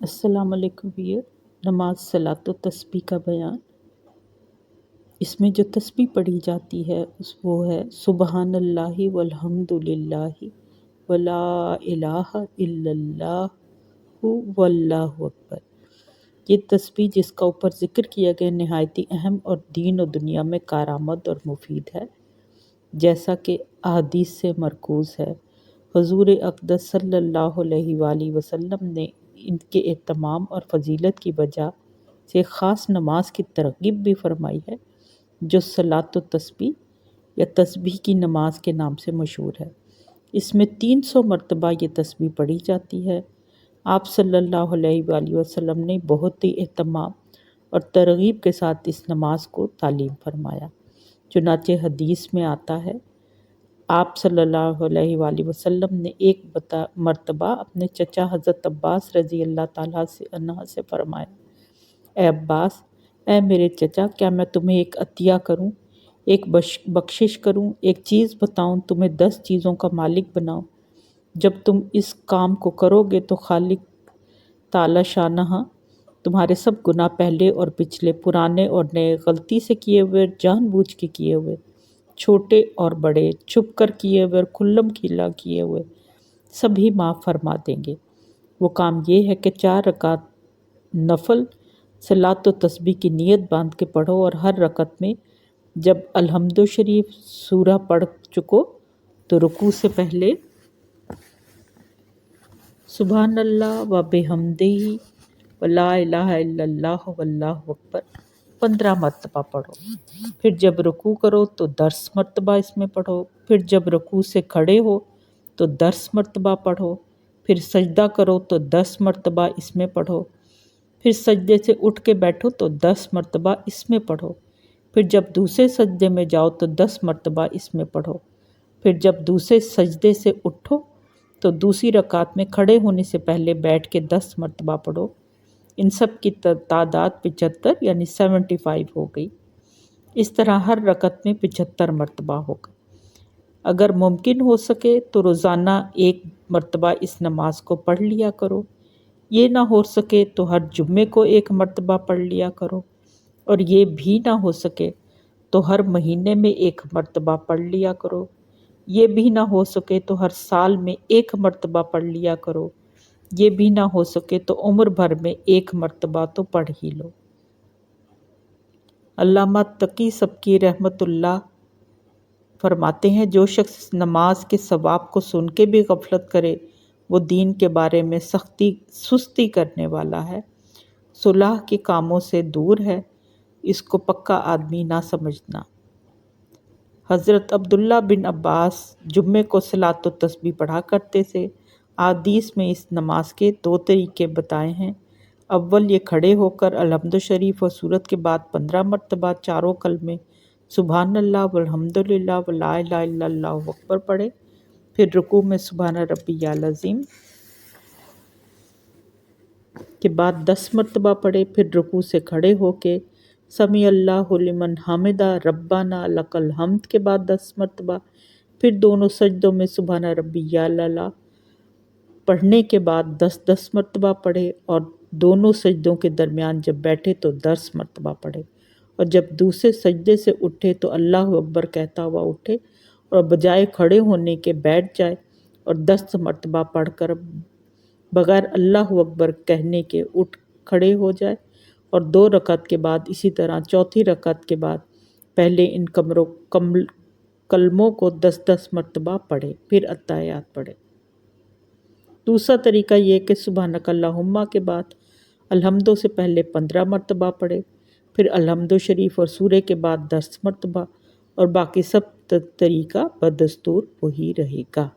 السلام علیکم ویر نماز صلاۃ و تسبیح کا بیان۔ اس میں جو تسبیح پڑھی جاتی ہے وہ ہے سبحان اللہ والحمد للہ ولا الہ الا اللہ واللہ اکبر۔ یہ تسبیح جس کا اوپر ذکر کیا گیا نہایتی اہم اور دین و دنیا میں کارآمد اور مفید ہے، جیسا کہ احادیث سے مرکوز ہے۔ حضور اقدس صلی اللہ علیہ وآلہ وسلم نے ان کے اہتمام اور فضیلت کی وجہ سے خاص نماز کی ترغیب بھی فرمائی ہے، جو صلاۃ و تسبیح یا تسبیح کی نماز کے نام سے مشہور ہے۔ اس میں 300 مرتبہ یہ تسبیح پڑھی جاتی ہے۔ آپ صلی اللہ علیہ وآلہ وسلم نے بہت ہی اہتمام اور ترغیب کے ساتھ اس نماز کو تعلیم فرمایا۔ چنانچہ حدیث میں آتا ہے، آپ صلی اللہ علیہ وآلہ وسلم نے ایک مرتبہ اپنے چچا حضرت عباس رضی اللہ تعالیٰ عنہ سے فرمایا، اے عباس، اے میرے چچا، کیا میں تمہیں ایک عطیہ کروں، ایک بخشش کروں، ایک چیز بتاؤں، تمہیں 10 چیزوں کا مالک بناؤں؟ جب تم اس کام کو کرو گے تو خالق تعالی شانہ تمہارے سب گناہ، پہلے اور پچھلے، پرانے اور نئے، غلطی سے کیے ہوئے، جان بوجھ کے کیے ہوئے، چھوٹے اور بڑے، چھپ کر کیے ہوئے اور کھلم کھلا کیے ہوئے، سبھی معاف فرما دیں گے۔ وہ کام یہ ہے کہ 4 رکعت نفل صلاۃ و تسبیح کی نیت باندھ کے پڑھو، اور ہر رکعت میں جب الحمد شریف سورہ پڑھ چکو تو رکوع سے پہلے سبحان اللہ و بحمدہ ولا الہ الا اللہ واللہ اکبر 15 مرتبہ پڑھو۔ پھر جب رکوع کرو تو 10 مرتبہ اس میں پڑھو۔ پھر جب رکوع سے کھڑے ہو تو 10 مرتبہ پڑھو۔ پھر سجدہ کرو تو 10 مرتبہ اس میں پڑھو۔ پھر سجدے سے اٹھ کے بیٹھو تو 10 مرتبہ اس میں پڑھو۔ پھر جب دوسرے سجدے میں جاؤ تو 10 مرتبہ اس میں پڑھو۔ پھر جب دوسرے سجدے سے اٹھو تو دوسری رکعت میں کھڑے ہونے سے پہلے بیٹھ کے 10 مرتبہ پڑھو۔ ان سب کی تعداد 75 یعنی 75 ہو گئی۔ اس طرح ہر رکعت میں 75 مرتبہ ہوگا۔ اگر ممکن ہو سکے تو روزانہ 1 مرتبہ اس نماز کو پڑھ لیا کرو۔ یہ نہ ہو سکے تو ہر جمعے کو 1 مرتبہ پڑھ لیا کرو، اور یہ بھی نہ ہو سکے تو ہر مہینے میں 1 مرتبہ پڑھ لیا کرو۔ یہ بھی نہ ہو سکے تو ہر سال میں 1 مرتبہ پڑھ لیا کرو۔ یہ بھی نہ ہو سکے تو عمر بھر میں 1 مرتبہ تو پڑھ ہی لو۔ علامہ تقی سبکی رحمۃ اللہ فرماتے ہیں، جو شخص نماز کے ثواب کو سن کے بھی غفلت کرے وہ دین کے بارے میں سستی کرنے والا ہے، صلاح کے کاموں سے دور ہے، اس کو پکا آدمی نہ سمجھنا۔ حضرت عبداللہ بن عباس جمعے کو صلاۃ و تسبیح پڑھا کرتے تھے۔ احادیث میں اس نماز کے 2 طریقے بتائے ہیں۔ اول، یہ کھڑے ہو کر الحمد شریف اور سورت کے بعد 15 مرتبہ چاروں کلمے سبحان اللہ والحمد للہ ولا الہ الا اللہ اکبر پڑھے۔ پھر رکوع میں سبحان ربی العظیم کے بعد 10 مرتبہ پڑھے۔ پھر رکوع سے کھڑے ہو کے سمیع اللہ لمن حمدہ ربنا لک الحمد کے بعد 10 مرتبہ۔ پھر دونوں سجدوں میں سبحان ربی الاعلیٰ پڑھنے کے بعد 10 مرتبہ پڑھے، اور دونوں سجدوں کے درمیان جب بیٹھے تو 10 مرتبہ پڑھے، اور جب دوسرے سجدے سے اٹھے تو اللہ اکبر کہتا ہوا اٹھے، اور بجائے کھڑے ہونے کے بیٹھ جائے اور 10 مرتبہ پڑھ کر بغیر اللہ اکبر کہنے کے اٹھ کھڑے ہو جائے، اور 2 رکعت کے بعد اسی طرح چوتھی رکعت کے بعد پہلے ان کلموں کو 10 مرتبہ پڑھے، پھر اتحیات پڑھے۔ دوسرا طریقہ یہ کہ سبحانک اللہم کے بعد الحمدو سے پہلے 15 مرتبہ پڑھے، پھر الحمد شریف اور سورہ کے بعد 10 مرتبہ، اور باقی سب طریقہ بدستور وہی رہے گا۔